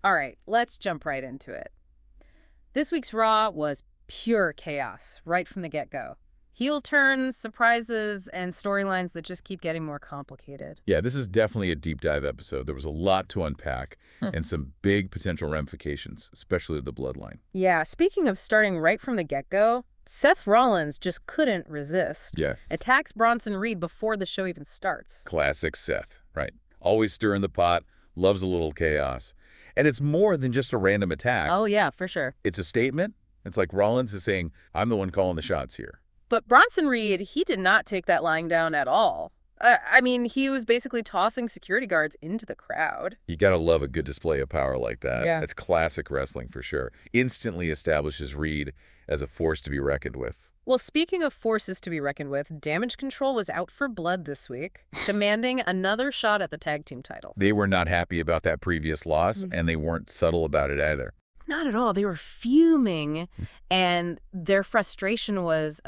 All right, let's jump right into it. This week's Raw was pure chaos right from the get-go. Heel turns, surprises, and storylines that just keep getting more complicated. Yeah, this is definitely a deep dive episode. There was a lot to unpack and some big potential ramifications, especially the bloodline. Yeah, speaking of starting right from the get-go, Seth Rollins just couldn't resist. Yeah, Attacks Bronson Reed before the show even starts. classic Seth, right? Always stirring the pot, loves a little chaos. And it's more than just a random attack. Oh yeah, for sure. It's a statement. It's like Rollins is saying, I'm the one calling the shots here. But Bronson Reed, he did not take that lying down at all. I mean, he was basically tossing security guards into the crowd. You gotta love a good display of power like that. Yeah. It's classic wrestling for sure. Instantly establishes Reed as a force to be reckoned with. Well, speaking of forces to be reckoned with, Damage Control was out for blood this week, demanding another shot at the tag team titles. They were not happy about that previous loss, and they weren't subtle about it either. Not at all. They were fuming, and their frustration was,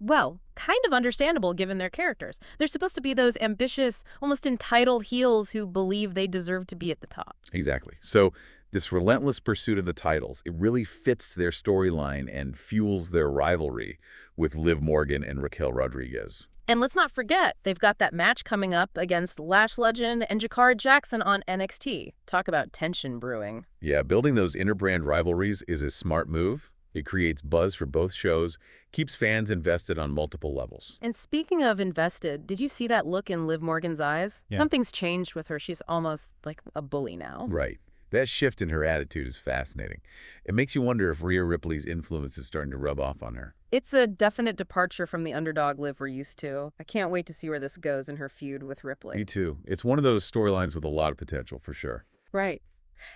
well, kind of understandable given their characters. They're supposed to be those ambitious, almost entitled heels who believe they deserve to be at the top. Exactly. So this relentless pursuit of the titles, it really fits their storyline and fuels their rivalry with Liv Morgan and Raquel Rodriguez. And let's not forget, they've got that match coming up against Lash Legend and Jakara Jackson on NXT. Talk about tension brewing. Yeah, building those interbrand rivalries is a smart move. It creates buzz for both shows, keeps fans invested on multiple levels. And speaking of invested, did you see that look in Liv Morgan's eyes? Yeah. Something's changed with her. She's almost like a bully now. Right. That shift in her attitude is fascinating. It makes you wonder if Rhea Ripley's influence is starting to rub off on her. It's a definite departure from the underdog Liv we're used to. I can't wait to see where this goes in her feud with Ripley. Me too. It's one of those storylines with a lot of potential, for sure. Right.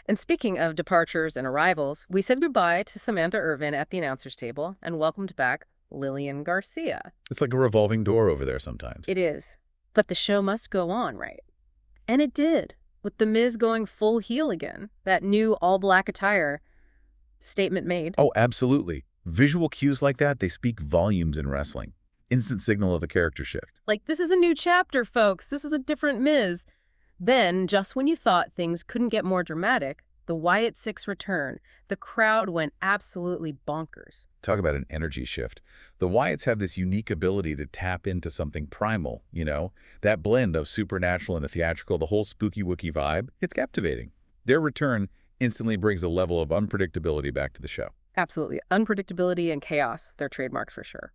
And speaking of departures and arrivals, we said goodbye to Samantha Irvin at the announcer's table and welcomed back Lillian Garcia. It's like a revolving door over there sometimes. It is. But the show must go on, right? And it did, with The Miz going full heel again. That new all-black attire. Statement made. Oh, absolutely. Visual cues like that, they speak volumes in wrestling. Instant signal of a character shift. Like, this is a new chapter, folks. This is a different Miz. Then, just when you thought things couldn't get more dramatic, the Wyatt Six return. The crowd went absolutely bonkers. Talk about an energy shift. The Wyatts have this unique ability to tap into something primal, you know? That blend of supernatural and the theatrical, the whole spooky wookie vibe, it's captivating. Their return instantly brings a level of unpredictability back to the show. Absolutely. Unpredictability and chaos, they're trademarks for sure.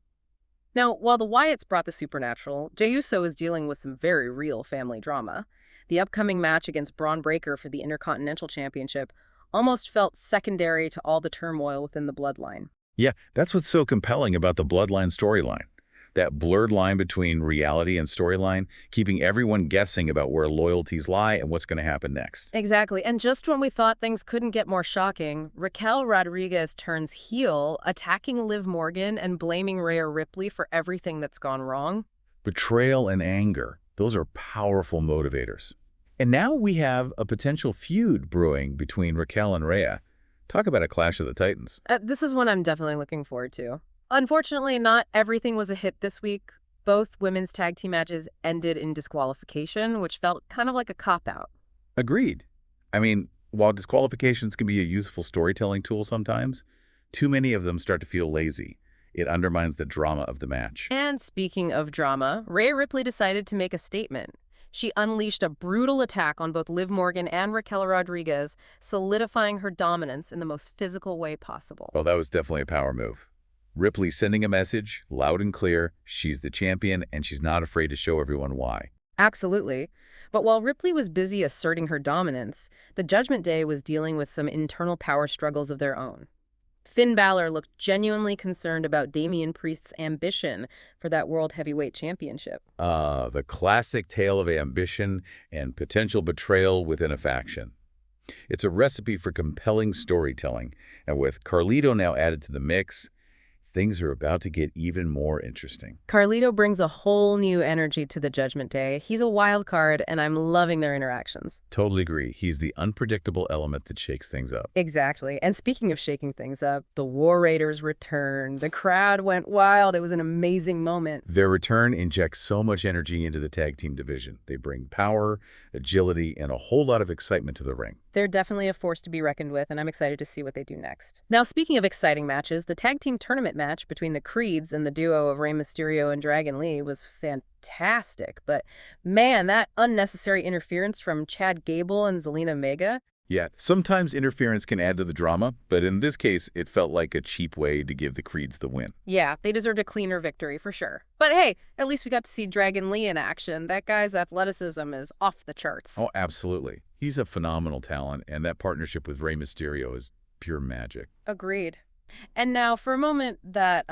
Now, while the Wyatts brought the supernatural, Jey Uso is dealing with some very real family drama. The upcoming match against Braun Breaker for the Intercontinental Championship almost felt secondary to all the turmoil within the bloodline. Yeah, that's what's so compelling about the Bloodline storyline. That blurred line between reality and storyline, keeping everyone guessing about where loyalties lie and what's going to happen next. Exactly. And just when we thought things couldn't get more shocking, Raquel Rodriguez turns heel, attacking Liv Morgan and blaming Rhea Ripley for everything that's gone wrong. Betrayal and anger, those are powerful motivators. And now we have a potential feud brewing between Raquel and Rhea. Talk about a clash of the titans. This is one I'm definitely looking forward to. Unfortunately, not everything was a hit this week. Both women's tag team matches ended in disqualification, which felt kind of like a cop-out. Agreed. I mean, while disqualifications can be a useful storytelling tool sometimes, too many of them start to feel lazy. It undermines the drama of the match. And speaking of drama, Rhea Ripley decided to make a statement. She unleashed a brutal attack on both Liv Morgan and Raquel Rodriguez, solidifying her dominance in the most physical way possible. Oh, that was definitely a power move. Ripley sending a message, loud and clear, she's the champion and she's not afraid to show everyone why. Absolutely. But while Ripley was busy asserting her dominance, the Judgment Day was dealing with some internal power struggles of their own. Finn Balor looked genuinely concerned about Damian Priest's ambition for that World Heavyweight Championship. The classic tale of ambition and potential betrayal within a faction. It's a recipe for compelling storytelling, and with Carlito now added to the mix, things are about to get even more interesting. Carlito brings a whole new energy to the Judgment Day. He's a wild card, and I'm loving their interactions. Totally agree. He's the unpredictable element that shakes things up. Exactly. And speaking of shaking things up, the War Raiders returned. The crowd went wild. It was an amazing moment. Their return injects so much energy into the tag team division. They bring power, agility, and a whole lot of excitement to the ring. They're definitely a force to be reckoned with, and I'm excited to see what they do next. Now, speaking of exciting matches, the tag team tournament match between the Creeds and the duo of Rey Mysterio and Dragon Lee was fantastic. But man, that unnecessary interference from Chad Gable and Zelina Vega. Yeah, sometimes interference can add to the drama, but in this case, it felt like a cheap way to give the Creeds the win. Yeah, they deserved a cleaner victory for sure. But hey, at least we got to see Dragon Lee in action. That guy's athleticism is off the charts. Oh, absolutely. He's a phenomenal talent, and that partnership with Rey Mysterio is pure magic. Agreed. And now for a moment that,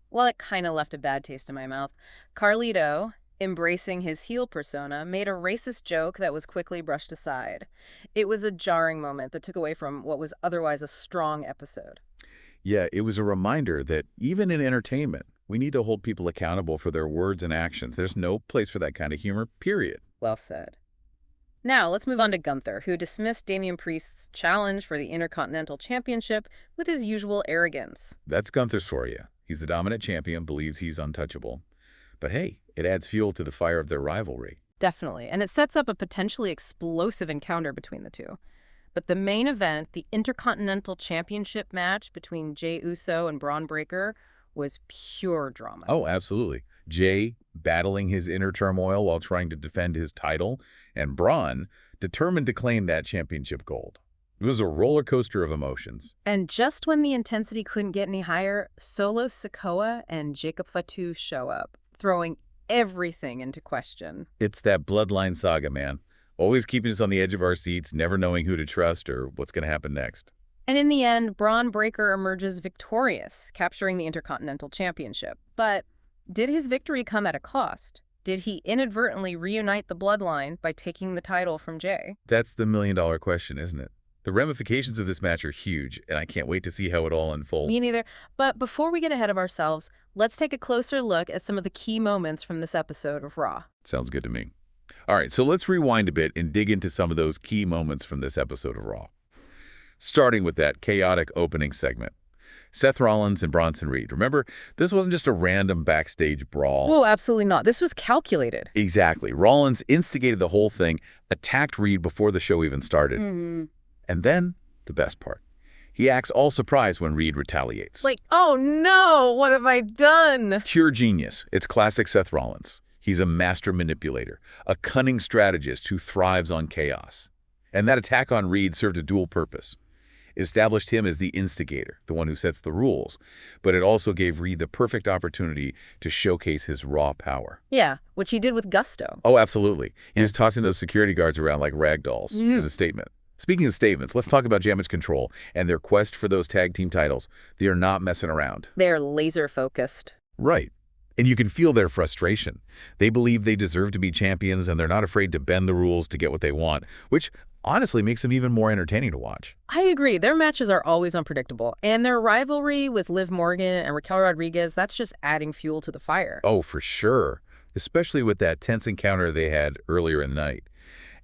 well, it kind of left a bad taste in my mouth. Carlito, embracing his heel persona, made a racist joke that was quickly brushed aside. It was a jarring moment that took away from what was otherwise a strong episode. Yeah, it was a reminder that even in entertainment, we need to hold people accountable for their words and actions. There's no place for that kind of humor, period. Well said. Now, let's move on to Gunther, who dismissed Damian Priest's challenge for the Intercontinental Championship with his usual arrogance. That's Gunther's for you. He's the dominant champion, believes he's untouchable. But hey, it adds fuel to the fire of their rivalry. Definitely, and it sets up a potentially explosive encounter between the two. But the main event, the Intercontinental Championship match between Jey Uso and Braun Breaker, was pure drama. Oh, absolutely. Jey battling his inner turmoil while trying to defend his title, and Braun determined to claim that championship gold. It was a roller coaster of emotions. And just when the intensity couldn't get any higher, Solo Sikoa and Jacob Fatu show up, throwing everything into question. It's that bloodline saga, man. Always keeping us on the edge of our seats, never knowing who to trust or what's going to happen next. And in the end, Braun Breaker emerges victorious, capturing the Intercontinental Championship. But did his victory come at a cost? Did he inadvertently reunite the bloodline by taking the title from Jey? That's the million-dollar question, isn't it? The ramifications of this match are huge, and I can't wait to see how it all unfolds. Me neither. But before we get ahead of ourselves, let's take a closer look at some of the key moments from this episode of Raw. Sounds good to me. All right, so let's rewind a bit and dig into some of those key moments from this episode of Raw. Starting with that chaotic opening segment. Seth Rollins and Bronson Reed. Remember, this wasn't just a random backstage brawl. Whoa, absolutely not. This was calculated. Exactly. Rollins instigated the whole thing, attacked Reed before the show even started. And then, the best part. He acts all surprised when Reed retaliates. Like, oh no, what have I done? Pure genius. It's classic Seth Rollins. He's a master manipulator, a cunning strategist who thrives on chaos. And that attack on Reed served a dual purpose. It established him as the instigator, the one who sets the rules, but it also gave Reed the perfect opportunity to showcase his raw power. Yeah, which he did with gusto. Oh, absolutely. He was tossing those security guards around like rag dolls as a statement. Speaking of statements, let's talk about Damage Control and their quest for those tag team titles. They are not messing around. They're laser focused. Right. And you can feel their frustration. They believe they deserve to be champions, and they're not afraid to bend the rules to get what they want, which honestly makes them even more entertaining to watch. I agree. Their matches are always unpredictable. And their rivalry with Liv Morgan and Raquel Rodriguez, that's just adding fuel to the fire. Oh, for sure. Especially with that tense encounter they had earlier in the night.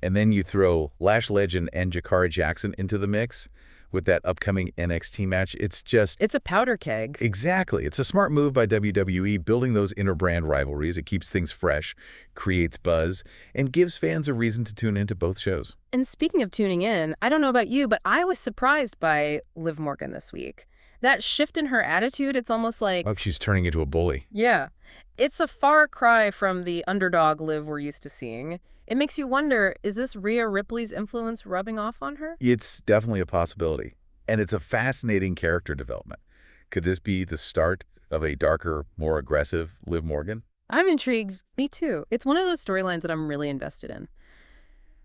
And then you throw Lash Legend and Jakara Jackson into the mix with that upcoming NXT match. It's a powder keg. Exactly. It's a smart move by WWE, building those inter-brand rivalries. It keeps things fresh, creates buzz, and gives fans a reason to tune into both shows. And speaking of tuning in, I don't know about you, but I was surprised by Liv Morgan this week. That shift in her attitude, it's almost like... Oh, she's turning into a bully. Yeah. It's a far cry from the underdog Liv we're used to seeing. It makes you wonder, is this Rhea Ripley's influence rubbing off on her? It's definitely a possibility. And it's a fascinating character development. Could this be the start of a darker, more aggressive Liv Morgan? I'm intrigued. Me too. It's one of those storylines that I'm really invested in.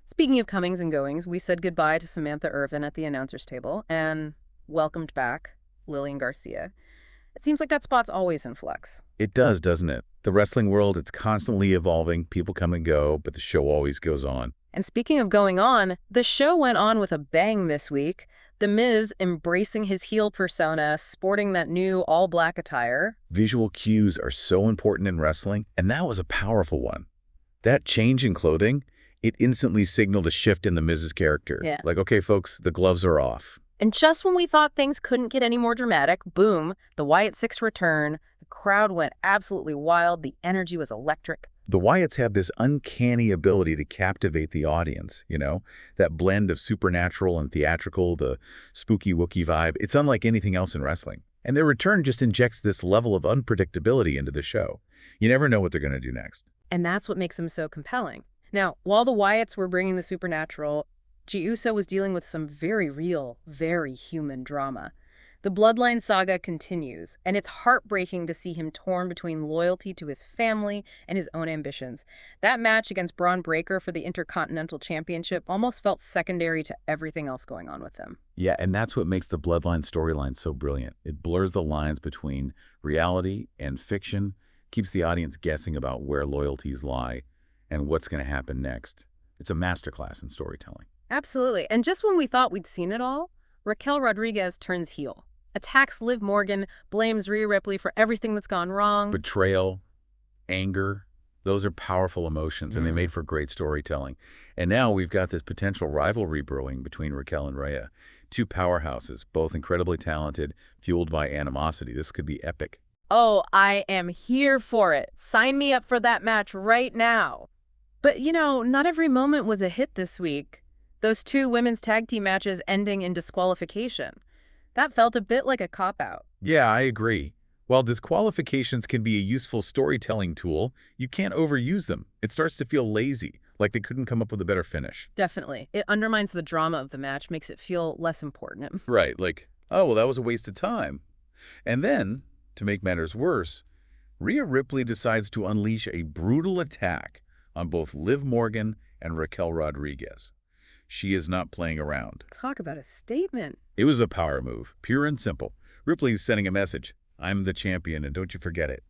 Speaking of comings and goings, we said goodbye to Samantha Irvin at the announcer's table and welcomed back Lillian Garcia. It seems like that spot's always in flux. It does, doesn't it? The wrestling world, it's constantly evolving. People come and go, but the show always goes on. And speaking of going on, the show went on with a bang this week. The Miz embracing his heel persona, sporting that new all-black attire. Visual cues are so important in wrestling, and that was a powerful one. That change in clothing, it instantly signaled a shift in the Miz's character. Yeah. Like, okay, folks, the gloves are off. And just when we thought things couldn't get any more dramatic, boom, the Wyatt Six return, the crowd went absolutely wild. The energy was electric. The Wyatts have this uncanny ability to captivate the audience, that blend of supernatural and theatrical, the spooky Wookiee vibe. It's unlike anything else in wrestling. And their return just injects this level of unpredictability into the show. You never know what they're going to do next. And that's what makes them so compelling. Now, while the Wyatts were bringing the supernatural, Jey Uso was dealing with some very real, very human drama. The Bloodline saga continues, and it's heartbreaking to see him torn between loyalty to his family and his own ambitions. That match against Braun Breaker for the Intercontinental Championship almost felt secondary to everything else going on with him. Yeah, and that's what makes the Bloodline storyline so brilliant. It blurs the lines between reality and fiction, keeps the audience guessing about where loyalties lie and what's going to happen next. It's a masterclass in storytelling. Absolutely. And just when we thought we'd seen it all, Raquel Rodriguez turns heel, attacks Liv Morgan, blames Rhea Ripley for everything that's gone wrong. Betrayal, anger, those are powerful emotions, and they made for great storytelling. And now we've got this potential rivalry brewing between Raquel and Rhea. Two powerhouses, both incredibly talented, fueled by animosity. This could be epic. Oh, I am here for it. Sign me up for that match right now. But, not every moment was a hit this week. Those two women's tag team matches ending in disqualification. That felt a bit like a cop-out. Yeah, I agree. While disqualifications can be a useful storytelling tool, you can't overuse them. It starts to feel lazy, like they couldn't come up with a better finish. Definitely. It undermines the drama of the match, makes it feel less important. Right, like, oh, well, that was a waste of time. And then, to make matters worse, Rhea Ripley decides to unleash a brutal attack on both Liv Morgan and Raquel Rodriguez. She is not playing around. Talk about a statement. It was a power move, pure and simple. Ripley's sending a message. I'm the champion, and don't you forget it.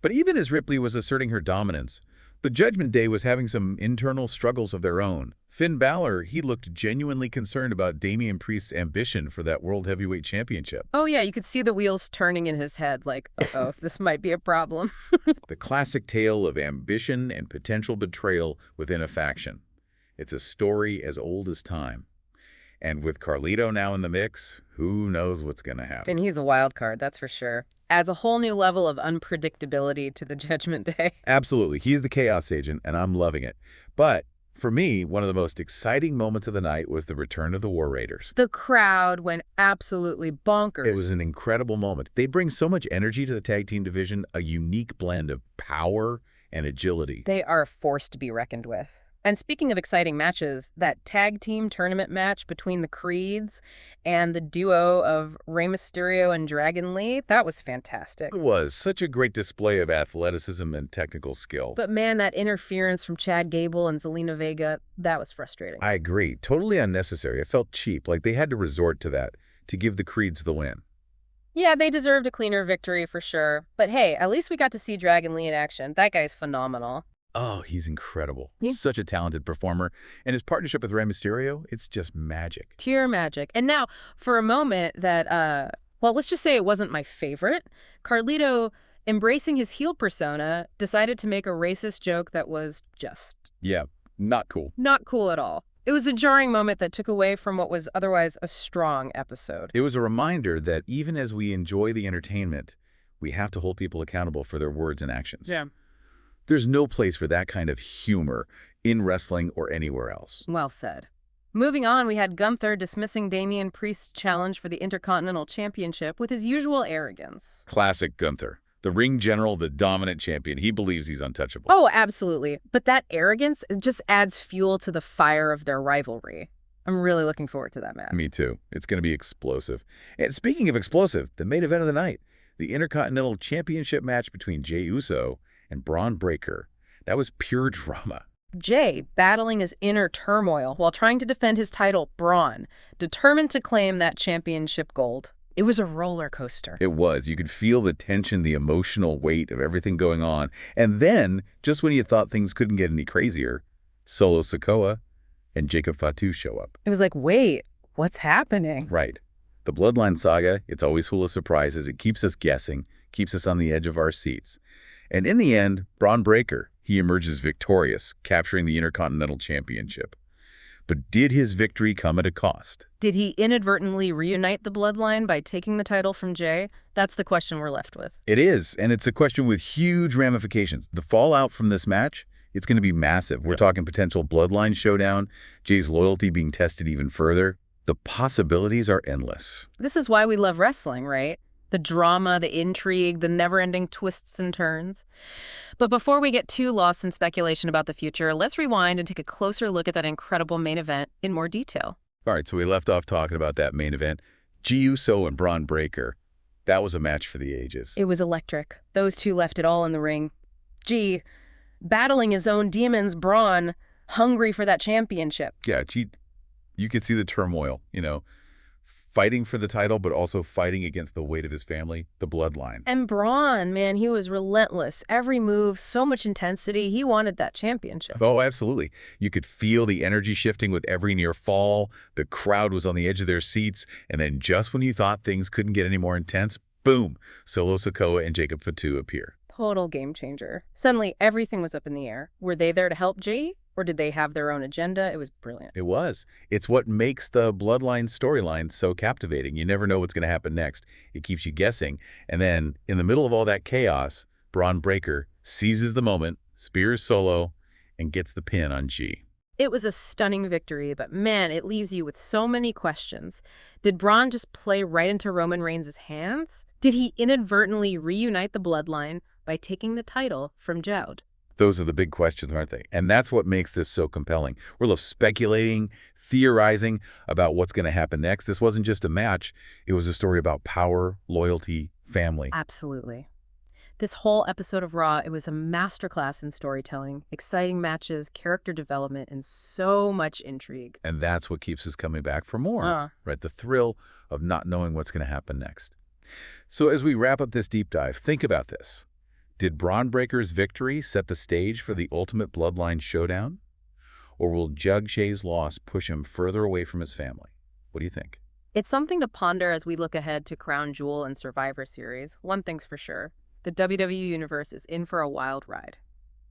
But even as Ripley was asserting her dominance, the Judgment Day was having some internal struggles of their own. Finn Balor, he looked genuinely concerned about Damian Priest's ambition for that World Heavyweight Championship. Oh, yeah, you could see the wheels turning in his head, like, uh-oh, this might be a problem. The classic tale of ambition and potential betrayal within a faction. It's a story as old as time. And with Carlito now in the mix, who knows what's going to happen. And he's a wild card, that's for sure. Adds a whole new level of unpredictability to the Judgment Day. Absolutely. He's the chaos agent, and I'm loving it. But for me, one of the most exciting moments of the night was the return of the War Raiders. The crowd went absolutely bonkers. It was an incredible moment. They bring so much energy to the tag team division, a unique blend of power and agility. They are a force to be reckoned with. And speaking of exciting matches, that tag team tournament match between the Creeds and the duo of Rey Mysterio and Dragon Lee, that was fantastic. It was such a great display of athleticism and technical skill. But man, that interference from Chad Gable and Zelina Vega, that was frustrating. I agree. Totally unnecessary. It felt cheap, like they had to resort to that to give the Creeds the win. Yeah, they deserved a cleaner victory for sure. But hey, at least we got to see Dragon Lee in action. That guy's phenomenal. Oh, he's incredible. Yeah. Such a talented performer. And his partnership with Rey Mysterio, it's just magic. Pure magic. And now, for a moment that, well, let's just say it wasn't my favorite, Carlito, embracing his heel persona, decided to make a racist joke that was just... Yeah, not cool. Not cool at all. It was a jarring moment that took away from what was otherwise a strong episode. It was a reminder that even as we enjoy the entertainment, we have to hold people accountable for their words and actions. Yeah. There's no place for that kind of humor in wrestling or anywhere else. Well said. Moving on, we had Gunther dismissing Damian Priest's challenge for the Intercontinental Championship with his usual arrogance. Classic Gunther. The ring general, the dominant champion. He believes he's untouchable. Oh, absolutely. But that arrogance just adds fuel to the fire of their rivalry. I'm really looking forward to that match. Me too. It's going to be explosive. And speaking of explosive, the main event of the night, the Intercontinental Championship match between Jey Uso and Braun Breaker. That was pure drama. Jey battling his inner turmoil while trying to defend his title, Braun, determined to claim that championship gold. It was a roller coaster. It was. You could feel the tension, the emotional weight of everything going on. And then, just when you thought things couldn't get any crazier, Solo Sikoa and Jacob Fatu show up. It was like, wait, what's happening? Right. The Bloodline saga, it's always full of surprises. It keeps us guessing, keeps us on the edge of our seats. And in the end, Braun Breaker, he emerges victorious, capturing the Intercontinental Championship. But did his victory come at a cost? Did he inadvertently reunite the bloodline by taking the title from Jay? That's the question we're left with. It is, and it's a question with huge ramifications. The fallout from this match, it's going to be massive. We're talking potential bloodline showdown, Jay's loyalty being tested even further. The possibilities are endless. This is why we love wrestling, right? The drama, the intrigue, the never-ending twists and turns. But before we get too lost in speculation about the future, let's rewind and take a closer look at that incredible main event in more detail. All right, so we left off talking about that main event. Jey Uso and Braun Breaker. That was a match for the ages. It was electric. Those two left it all in the ring. Gee, battling his own demons, Braun, hungry for that championship. Yeah, you could see the turmoil, fighting for the title, but also fighting against the weight of his family, the bloodline. And Braun, man, he was relentless. Every move, so much intensity. He wanted that championship. Oh, absolutely. You could feel the energy shifting with every near fall. The crowd was on the edge of their seats. And then just when you thought things couldn't get any more intense, boom, Solo Sikoa and Jacob Fatu appear. Total game changer. Suddenly, everything was up in the air. Were they there to help Jey? Or did they have their own agenda? It was brilliant. It was. It's what makes the bloodline storyline so captivating. You never know what's going to happen next. It keeps you guessing. And then, in the middle of all that chaos, Braun Breaker seizes the moment, spears Solo, and gets the pin on Jey. It was a stunning victory, but man, it leaves you with so many questions. Did Braun just play right into Roman Reigns' hands? Did he inadvertently reunite the bloodline by taking the title from Jowd? Those are the big questions, aren't they? And that's what makes this so compelling. We're left speculating, theorizing about what's going to happen next. This wasn't just a match. It was a story about power, loyalty, family. Absolutely. This whole episode of Raw, it was a masterclass in storytelling, exciting matches, character development, and so much intrigue. And that's what keeps us coming back for more, right? The thrill of not knowing what's going to happen next. So as we wrap up this deep dive, think about this. Did Braun Breaker's victory set the stage for the ultimate bloodline showdown? Or will Jey's loss push him further away from his family? What do you think? It's something to ponder as we look ahead to Crown Jewel and Survivor Series. One thing's for sure, the WWE Universe is in for a wild ride.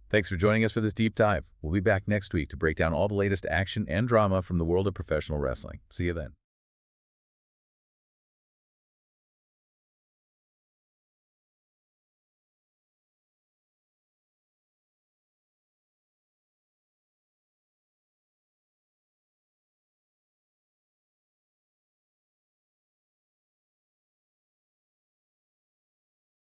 Thanks for joining us for this deep dive. We'll be back next week to break down all the latest action and drama from the world of professional wrestling. See you then.